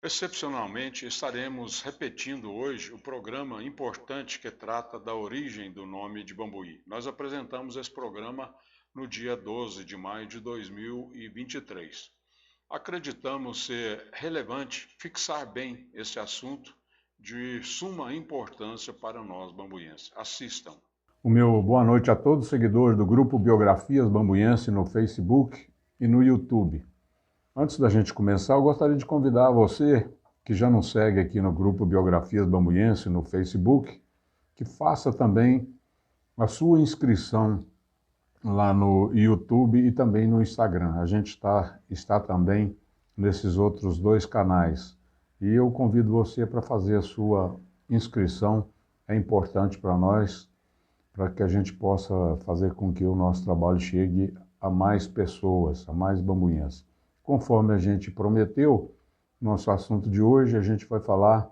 Excepcionalmente, estaremos repetindo hoje o programa importante que trata da origem do nome de Bambuí. Nós apresentamos esse programa no dia 12 de maio de 2023. Acreditamos ser relevante fixar bem esse assunto de suma importância para nós bambuienses. Assistam. O meu boa noite a todos os seguidores do grupo Biografias Bambuiense no Facebook e no YouTube. Antes da gente começar, eu gostaria de convidar você, que já nos segue aqui no grupo Biografias Bambuiense no Facebook, que faça também a sua inscrição lá no YouTube e também no Instagram. A gente está também nesses outros dois canais. E eu convido você para fazer a sua inscrição. É importante para nós, para que a gente possa fazer com que o nosso trabalho chegue a mais pessoas, a mais bambuienses. Conforme a gente prometeu, nosso assunto de hoje, a gente vai falar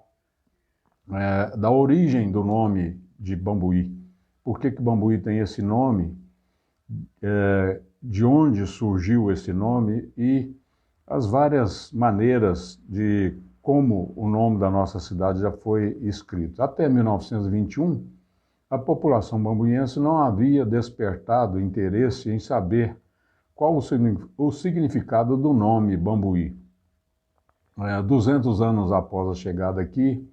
da origem do nome de Bambuí. Por que Bambuí tem esse nome, de onde surgiu esse nome e as várias maneiras de como o nome da nossa cidade já foi escrito. Até 1921, a população bambuiense não havia despertado interesse em saber qual o significado do nome Bambuí. 200 anos após a chegada aqui,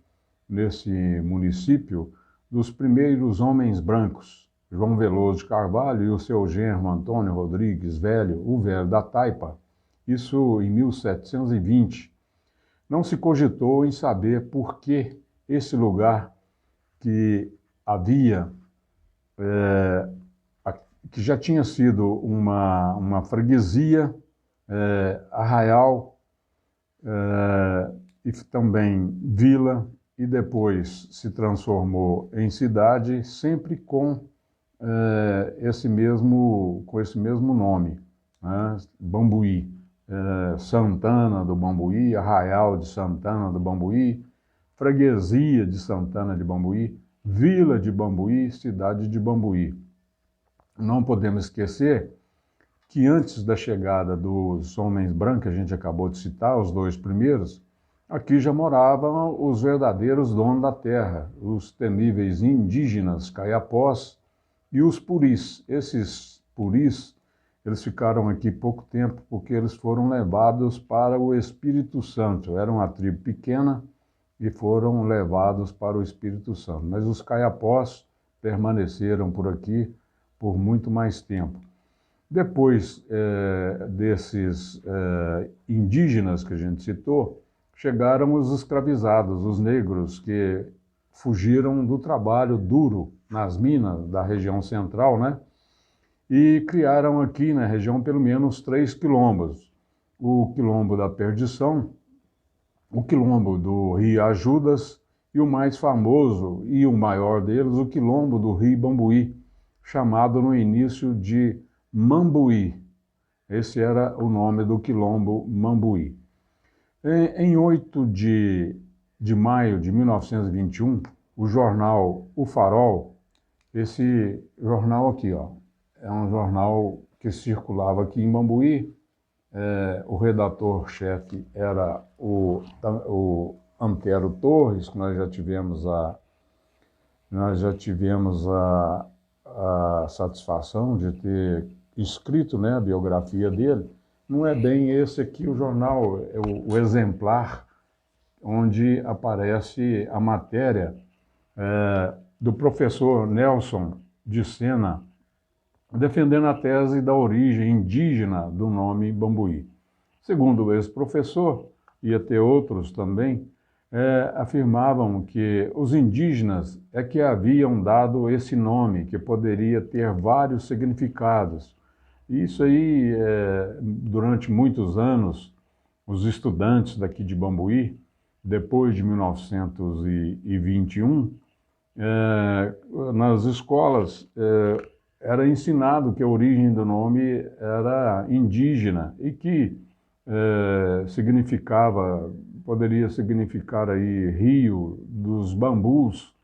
nesse município, dos primeiros homens brancos, João Veloso de Carvalho e o seu genro Antônio Rodrigues Velho, o Velho da Taipa, isso em 1720, não se cogitou em saber por que esse lugar que havia, que já tinha sido uma freguesia, arraial, e também vila, e depois se transformou em cidade, sempre com esse mesmo nome, né? Bambuí, Santana do Bambuí, Arraial de Santana do Bambuí, Freguesia de Santana de Bambuí, Vila de Bambuí, Cidade de Bambuí. Não podemos esquecer que antes da chegada dos homens brancos, que a gente acabou de citar, os dois primeiros, aqui já moravam os verdadeiros donos da terra, os temíveis indígenas caiapós e os puris. Esses puris, eles ficaram aqui pouco tempo porque eles foram levados para o Espírito Santo. Era uma tribo pequena e foram levados para o Espírito Santo. Mas os caiapós permaneceram por aqui por muito mais tempo. Depois desses indígenas que a gente citou, chegaram os escravizados, os negros, que fugiram do trabalho duro nas minas da região central, né? E criaram aqui na região pelo menos 3 quilombos. O Quilombo da Perdição, o Quilombo do Rio Ajudas e o mais famoso e o maior deles, o Quilombo do Rio Bambuí, chamado no início de Mambuí. Esse era o nome do Quilombo Mambuí. Em 8 de maio de 1921, o jornal O Farol, esse jornal aqui, ó, é um jornal que circulava aqui em Bambuí. O redator-chefe era o Antero Torres, que nós já tivemos a satisfação de ter escrito, né, a biografia dele. Não é bem esse aqui o jornal, é o exemplar onde aparece a matéria do professor Nelson de Sena, defendendo a tese da origem indígena do nome Bambuí. Segundo esse professor, e até outros também, afirmavam que os indígenas é que haviam dado esse nome, que poderia ter vários significados. Isso aí, durante muitos anos, os estudantes daqui de Bambuí, depois de 1921, nas escolas, era ensinado que a origem do nome era indígena e que poderia significar aí rio dos bambus,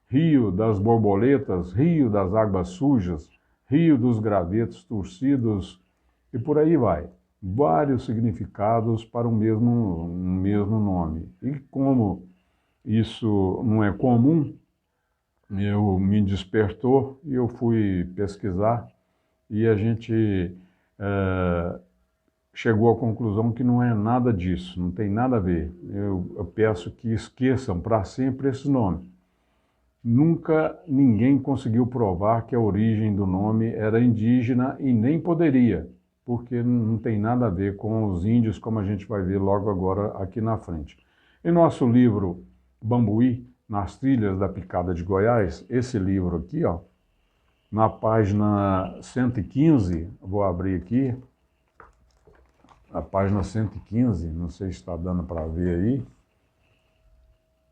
rio das borboletas, rio das águas sujas, rio dos gravetos torcidos e por aí vai. vários significados para um mesmo nome. E como isso não é comum, me despertou e eu fui pesquisar e a gente chegou à conclusão que não é nada disso, não tem nada a ver. Eu peço que esqueçam para sempre esse nome. Nunca ninguém conseguiu provar que a origem do nome era indígena e nem poderia, porque não tem nada a ver com os índios, como a gente vai ver logo agora aqui na frente. Em nosso livro Bambuí, nas Trilhas da Picada de Goiás, esse livro aqui, ó, na página 115, vou abrir aqui, a página 115, não sei se está dando para ver aí,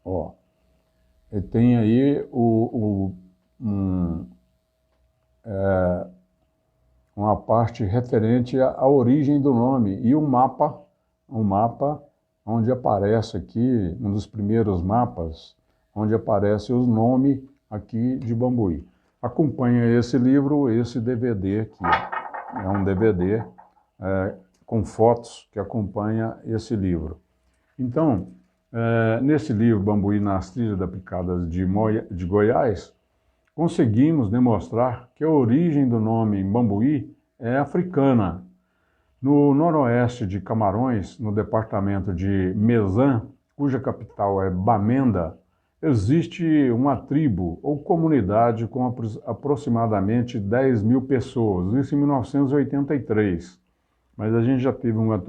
ó, e tem aí uma parte referente à origem do nome e um mapa onde aparece aqui, um dos primeiros mapas, onde aparece os nomes aqui de Bambuí. Acompanha esse livro, esse DVD aqui, é um DVD com fotos que acompanha esse livro. Então, nesse livro, Bambuí nas Trilhas da Picada de Goiás, conseguimos demonstrar que a origem do nome Bambuí é africana. No noroeste de Camarões, no departamento de Mezan, cuja capital é Bamenda, existe uma tribo ou comunidade com aproximadamente 10 mil pessoas, isso em 1983. Mas a gente já teve uma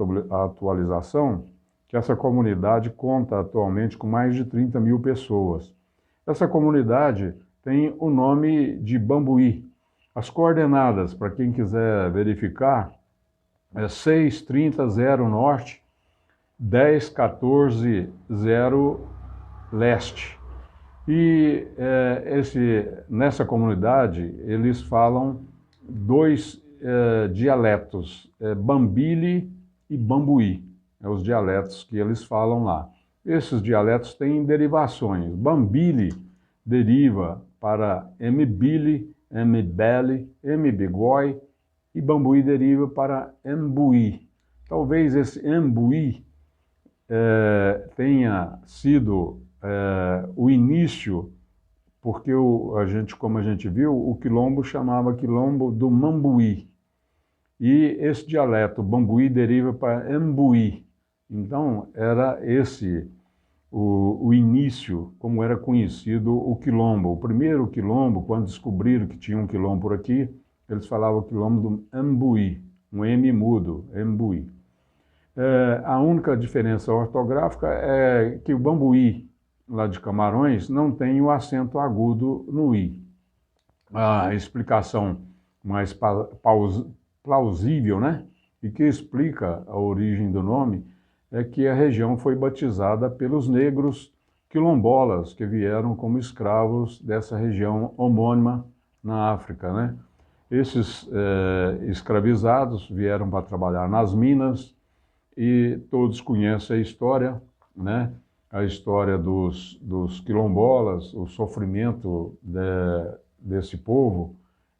atualização que essa comunidade conta atualmente com mais de 30 mil pessoas. Essa comunidade tem o nome de Bambuí. As coordenadas, para quem quiser verificar, é 630 norte, 1014 leste. E nessa comunidade eles falam dois dialetos, Bambili e Bambuí, os dialetos que eles falam lá. Esses dialetos têm derivações. Bambili deriva para Mbili, Mbele, Mbigoi, e Bambuí deriva para Mbuí. Talvez esse Mbuí tenha sido o início, porque como a gente viu, o quilombo chamava quilombo do Mambuí. E esse dialeto Bambuí deriva para Mbuí. Então, era esse o início, como era conhecido o quilombo. O primeiro quilombo, quando descobriram que tinha um quilombo por aqui, eles falavam quilombo do Mbuí, um M mudo, Mbuí. A única diferença ortográfica é que o Bambuí, lá de Camarões, não tem o acento agudo no I. A explicação mais plausível, né, e que explica a origem do nome, é que a região foi batizada pelos negros quilombolas que vieram como escravos dessa região homônima na África, né? Esses escravizados vieram para trabalhar nas minas e todos conhecem a história, né? A história dos quilombolas, o sofrimento desse povo,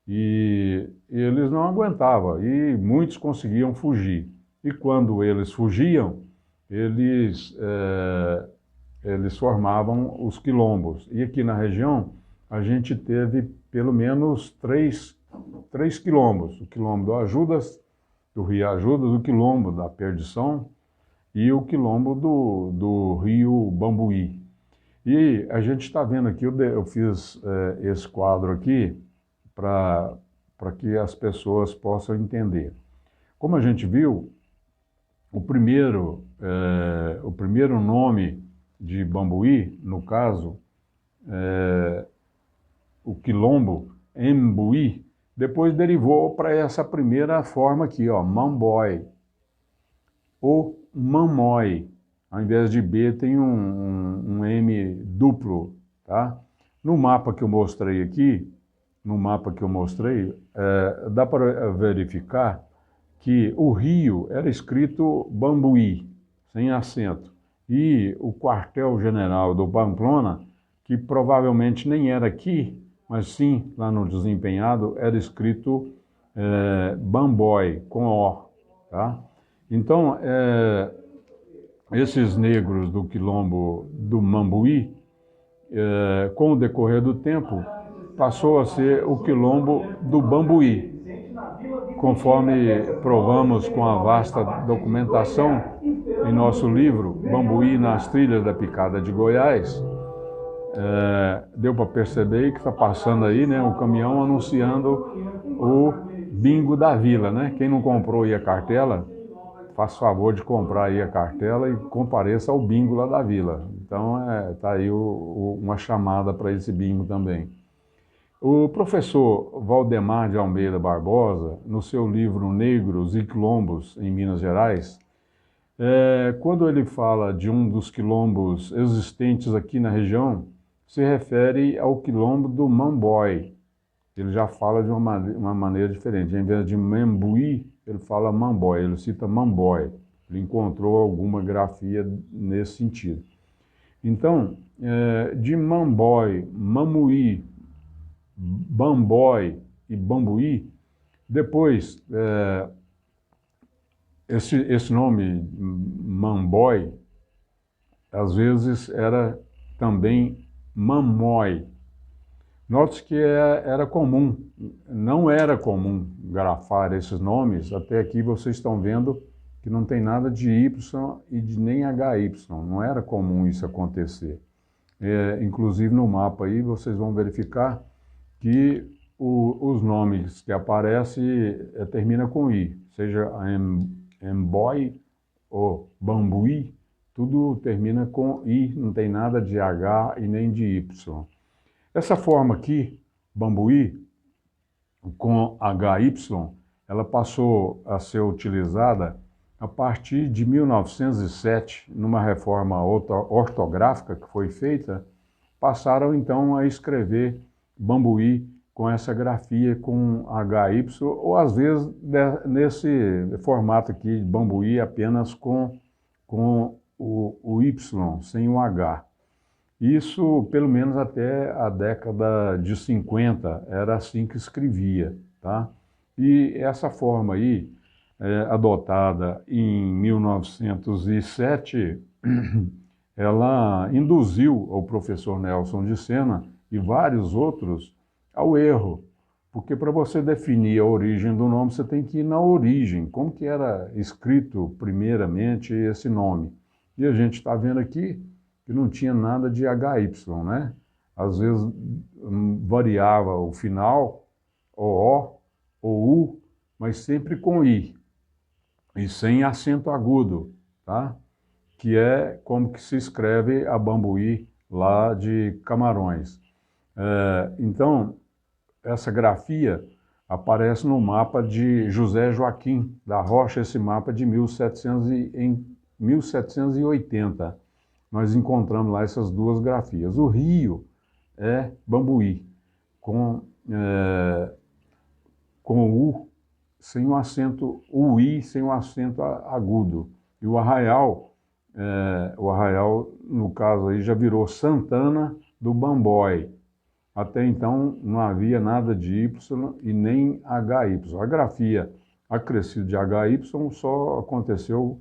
e eles não aguentavam, e muitos conseguiam fugir. E quando eles fugiam, eles formavam os quilombos. E aqui na região, a gente teve pelo menos três quilombos. O quilombo do Rio Ajudas, o quilombo da Perdição e o quilombo do Rio Bambuí. E a gente está vendo aqui, eu fiz esse quadro aqui para que as pessoas possam entender. Como a gente viu, o primeiro nome de Bambuí, no caso, o quilombo, Mbuí, depois derivou para essa primeira forma aqui, ó, Mamboy, ou Mamói. Ao invés de B tem um M duplo, tá? No mapa que eu mostrei aqui, dá para verificar que o rio era escrito Bambuí, sem acento, e o quartel-general do Pamplona, que provavelmente nem era aqui, mas sim lá no Desempenhado, era escrito Bambói, com O, tá? Então, esses negros do quilombo do Mambuí, com o decorrer do tempo, passou a ser o quilombo do Bambuí, conforme provamos com a vasta documentação em nosso livro Bambuí nas Trilhas da Picada de Goiás. Deu para perceber que está passando aí, né, um caminhão anunciando o bingo da vila, né? Quem não comprou aí a cartela, faça favor de comprar aí a cartela e compareça ao bingo lá da vila. Então, tá aí uma chamada para esse bingo também. O professor Valdemar de Almeida Barbosa, no seu livro Negros e Quilombos em Minas Gerais, quando ele fala de um dos quilombos existentes aqui na região, se refere ao quilombo do Mamboy. Ele já fala de uma maneira diferente. Em vez de Mambuí, ele fala Mamboy, ele cita Mamboy. Ele encontrou alguma grafia nesse sentido. Então, de Mamboy, Mamuí, Bamboy e Bambuí, depois, esse nome Mamboy, às vezes era também Mamói. Note que era comum, não era comum grafar esses nomes, até aqui vocês estão vendo que não tem nada de Y e de nem HY, não era comum isso acontecer. Inclusive no mapa aí vocês vão verificar que os nomes que aparecem termina com I, seja Mboy ou Bambuí, tudo termina com I, não tem nada de H e nem de Y. Essa forma aqui, Bambuí, com HY, ela passou a ser utilizada a partir de 1907, numa reforma ortográfica que foi feita, passaram então a escrever Bambuí com essa grafia com HY, ou às vezes nesse formato aqui, Bambuí apenas com o Y, sem o H. Isso, pelo menos até a década de 50, era assim que escrevia, tá? E essa forma aí, adotada em 1907, ela induziu o professor Nelson de Sena e vários outros ao erro, porque para você definir a origem do nome, você tem que ir na origem, como que era escrito primeiramente esse nome. E a gente está vendo aqui que não tinha nada de HY, né? Às vezes variava o final, o U, mas sempre com I, e sem acento agudo, tá? Que é como que se escreve a Bambuí lá de Camarões. Então, essa grafia aparece no mapa de José Joaquim da Rocha, esse mapa de 1780. Nós encontramos lá essas duas grafias. O rio é Bambuí, com U, sem o acento, o I sem o acento agudo. E o arraial, no caso aí, já virou Santana do Bamboy. Até então não havia nada de Y e nem HY. A grafia acrescida de HY só aconteceu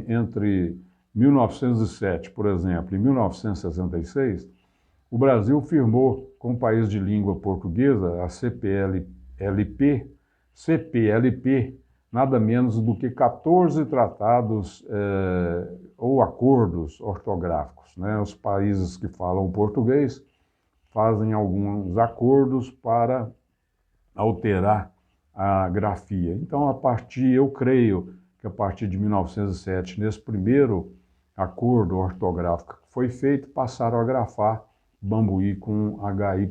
entre 1907, por exemplo, e 1966, o Brasil firmou com o país de língua portuguesa, a CPLP, nada menos do que 14 tratados ou acordos ortográficos, né? Os países que falam português fazem alguns acordos para alterar a grafia. Então, eu creio que a partir de 1907, nesse primeiro acordo ortográfico que foi feito, passaram a grafar Bambuí com HY.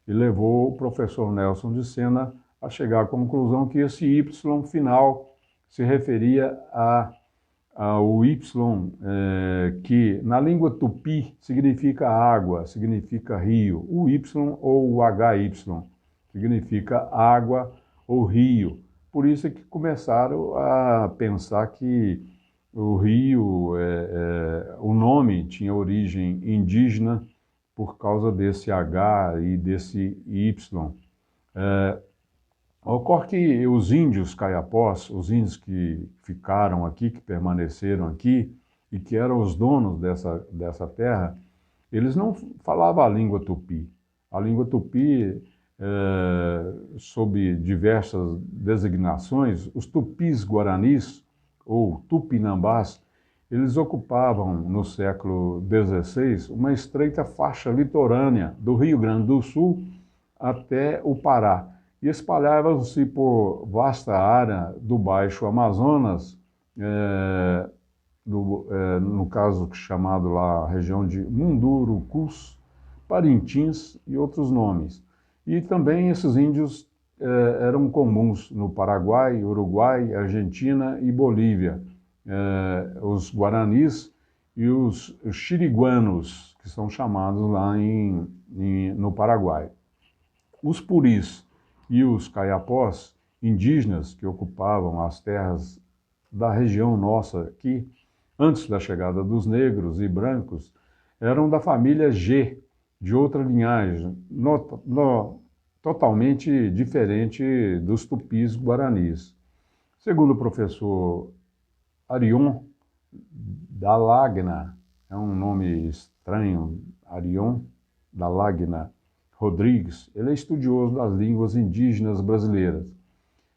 E levou o professor Nelson de Sena a chegar à conclusão que esse Y final se referia ao Y, que na língua tupi significa água, significa rio. O Y ou o HY significa água ou rio. Por isso é que começaram a pensar que o rio, o nome tinha origem indígena por causa desse H e desse Y. Ocorre que os índios caiapós, os índios que ficaram aqui, que permaneceram aqui e que eram os donos dessa terra, eles não falavam a língua tupi. A língua tupi, sob diversas designações, os tupis guaranis, ou tupinambás, eles ocupavam no século XVI uma estreita faixa litorânea do Rio Grande do Sul até o Pará e espalhavam-se por vasta área do Baixo Amazonas, no caso chamado lá a região de Mundurucus, Parintins e outros nomes. E também esses índios eram comuns no Paraguai, Uruguai, Argentina e Bolívia. Os guaranis e os xiriguanos, que são chamados lá no Paraguai. Os puris e os caiapós, indígenas que ocupavam as terras da região nossa aqui, antes da chegada dos negros e brancos, eram da família G, de outra linhagem, totalmente diferente dos tupis guaranis. Segundo o professor Arion Dalagna, é um nome estranho, Arion Dalagna Rodrigues, ele é estudioso das línguas indígenas brasileiras.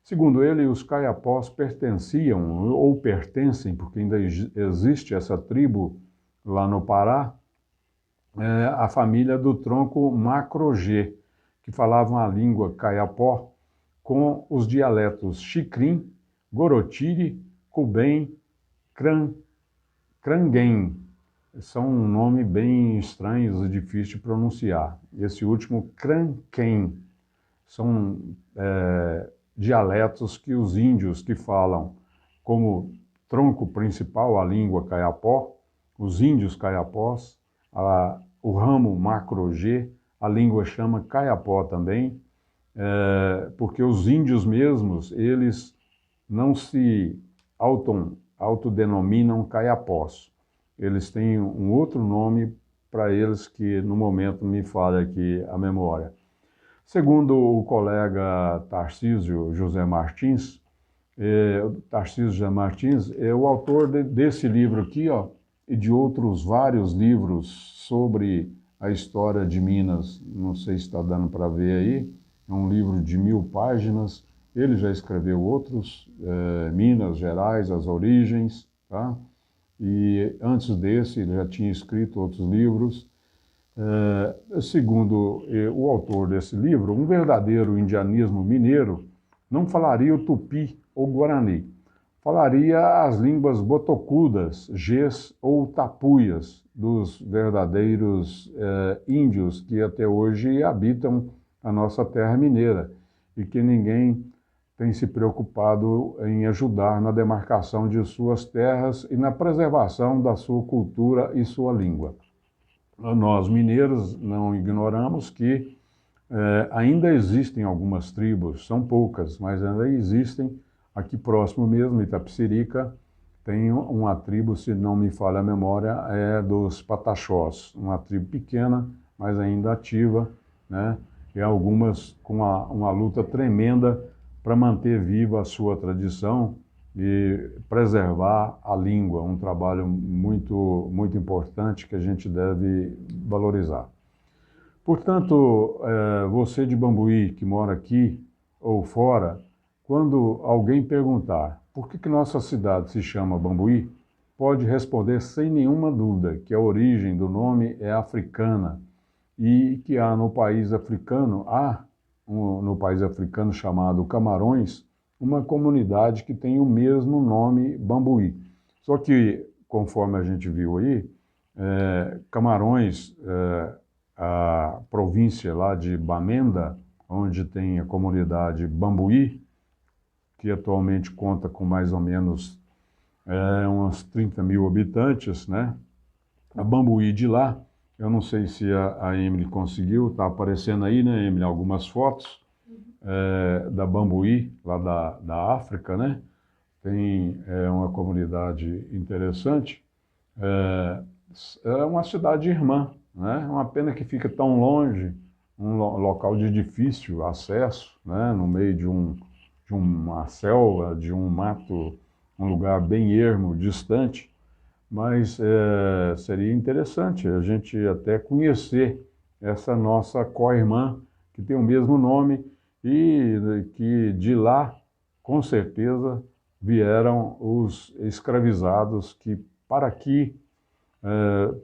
Segundo ele, os caiapós pertenciam, ou pertencem, porque ainda existe essa tribo lá no Pará, a família do tronco Macro-G, que falavam a língua caiapó com os dialetos Xicrim, Gorotiri, Cubem, Cranguém. São um nome bem estranhos e difícil de pronunciar. Esse último, Cranquém, são dialetos que os índios que falam como tronco principal a língua caiapó, os índios caiapós, o ramo Macro-G, a língua chama caiapó também, porque os índios mesmos, eles não se autodenominam caiapós. Eles têm um outro nome para eles que no momento me falha aqui a memória. Segundo o colega Tarcísio José Martins, Tarcísio José Martins é o autor desse livro aqui, ó, e de outros vários livros sobre a história de Minas. Não sei se está dando para ver aí. É um livro de 1000 páginas. Ele já escreveu outros, Minas Gerais, as origens, tá? E antes desse ele já tinha escrito outros livros. Segundo o autor desse livro, um verdadeiro indianismo mineiro não falaria o tupi ou guarani, falaria as línguas botocudas, gês ou tapuias dos verdadeiros índios que até hoje habitam a nossa terra mineira e que ninguém tem se preocupado em ajudar na demarcação de suas terras e na preservação da sua cultura e sua língua. Nós, mineiros, não ignoramos que ainda existem algumas tribos, são poucas, mas ainda existem. Aqui próximo mesmo, Itapecerica, tem uma tribo, se não me falha a memória, é dos Pataxós, uma tribo pequena, mas ainda ativa, né? E algumas com uma luta tremenda para manter viva a sua tradição e preservar a língua, um trabalho muito, muito importante que a gente deve valorizar. Portanto, você de Bambuí que mora aqui ou fora, quando alguém perguntar por que nossa cidade se chama Bambuí, pode responder sem nenhuma dúvida que a origem do nome é africana e que há no país africano, no país africano chamado Camarões, uma comunidade que tem o mesmo nome Bambuí. Só que, conforme a gente viu aí, Camarões, a província lá de Bamenda, onde tem a comunidade Bambuí, que atualmente conta com mais ou menos uns 30 mil habitantes, né? A Bambuí de lá, eu não sei se a Emily conseguiu, está aparecendo aí, né, Emily, algumas fotos da Bambuí, lá da África, né? Tem uma comunidade interessante. É uma cidade irmã, né? Uma pena que fica tão longe, um local de difícil acesso, né, no meio de uma selva, de um mato, um lugar bem ermo, distante, mas seria interessante a gente até conhecer essa nossa co-irmã, que tem o mesmo nome e que de lá, com certeza, vieram os escravizados que para aqui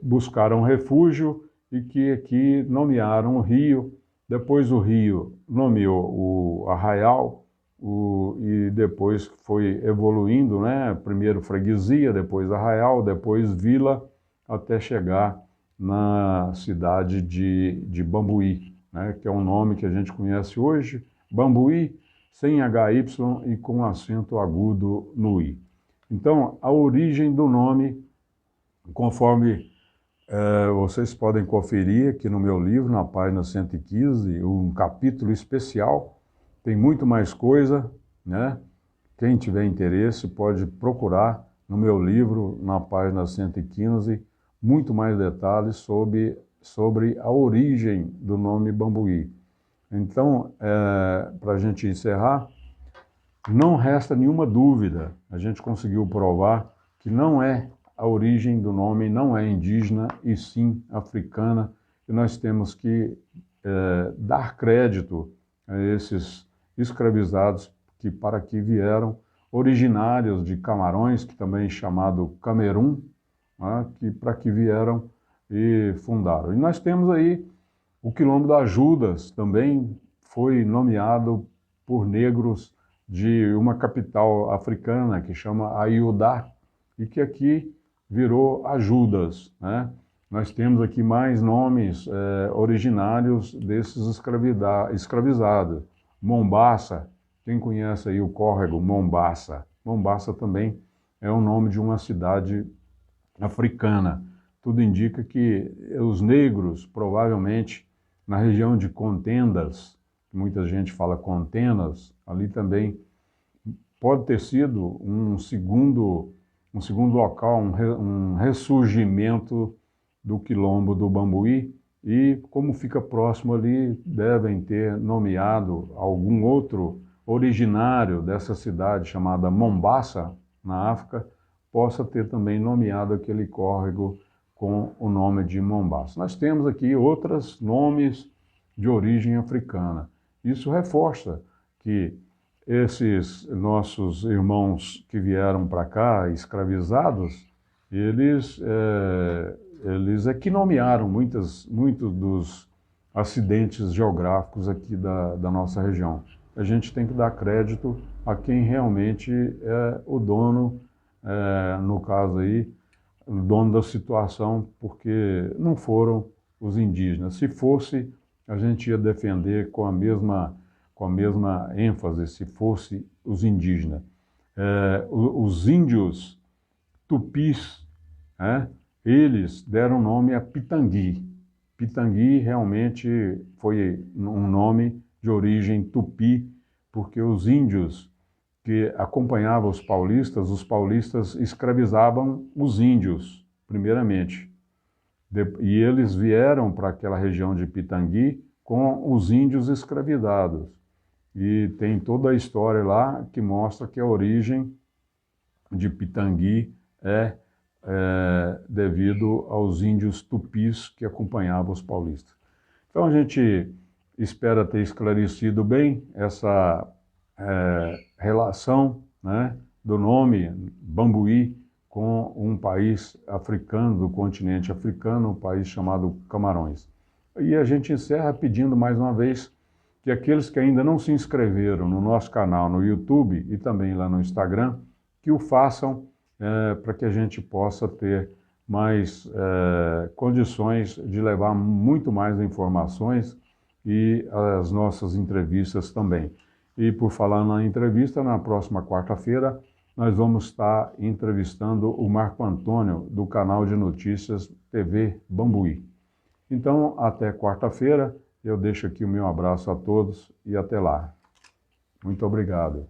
buscaram refúgio e que aqui nomearam o rio. Depois o rio nomeou o Arraial e depois foi evoluindo, né? Primeiro freguesia, depois Arraial, depois vila, até chegar na cidade de Bambuí, né? Que é um nome que a gente conhece hoje, Bambuí, sem HY e com acento agudo no I. Então, a origem do nome, conforme vocês podem conferir aqui no meu livro, na página 115, um capítulo especial, tem muito mais coisa, né? Quem tiver interesse pode procurar no meu livro, na página 115, muito mais detalhes sobre a origem do nome Bambuí. Então, para a gente encerrar, não resta nenhuma dúvida, a gente conseguiu provar que a origem do nome não é indígena e sim africana, e nós temos que dar crédito a esses escravizados que para aqui vieram, originários de Camarões, que também é chamado Camerun, né, que para aqui vieram e fundaram. E nós temos aí o Quilombo das Judas, também foi nomeado por negros de uma capital africana que chama Aiudá, e que aqui virou Ajudas, né? Nós temos aqui mais nomes originários desses escravizados. Mombaça, quem conhece aí o córrego Mombaça? Mombaça também é o nome de uma cidade africana. Tudo indica que os negros, provavelmente, na região de Contendas, muita gente fala Contenas, ali também pode ter sido um segundo local, um ressurgimento do Quilombo do Bambuí, e como fica próximo ali, devem ter nomeado algum outro originário dessa cidade chamada Mombaça, na África, possa ter também nomeado aquele córrego com o nome de Mombaça. Nós temos aqui outros nomes de origem africana. Isso reforça que esses nossos irmãos que vieram para cá, escravizados, eles é que nomearam muitos dos acidentes geográficos aqui da nossa região. A gente tem que dar crédito a quem realmente é o dono, no caso aí, o dono da situação, porque não foram os indígenas. Se fosse, a gente ia defender com a mesma ênfase, se fosse os indígenas. Os índios tupis, eles deram nome a Pitangui. Pitangui realmente foi um nome de origem tupi, porque os índios que acompanhavam os paulistas escravizavam os índios, primeiramente. E eles vieram para aquela região de Pitangui com os índios escravizados. E tem toda a história lá que mostra que a origem de Pitangui é devido aos índios tupis que acompanhavam os paulistas. Então a gente espera ter esclarecido bem essa relação, né, do nome Bambuí com um país africano, do continente africano, um país chamado Camarões. E a gente encerra pedindo mais uma vez que aqueles que ainda não se inscreveram no nosso canal no YouTube e também lá no Instagram, que o façam para que a gente possa ter mais condições de levar muito mais informações e as nossas entrevistas também. E por falar na entrevista, na próxima quarta-feira, nós vamos estar entrevistando o Marco Antônio, do canal de notícias TV Bambuí. Então, até quarta-feira, eu deixo aqui o meu abraço a todos e até lá. Muito obrigado.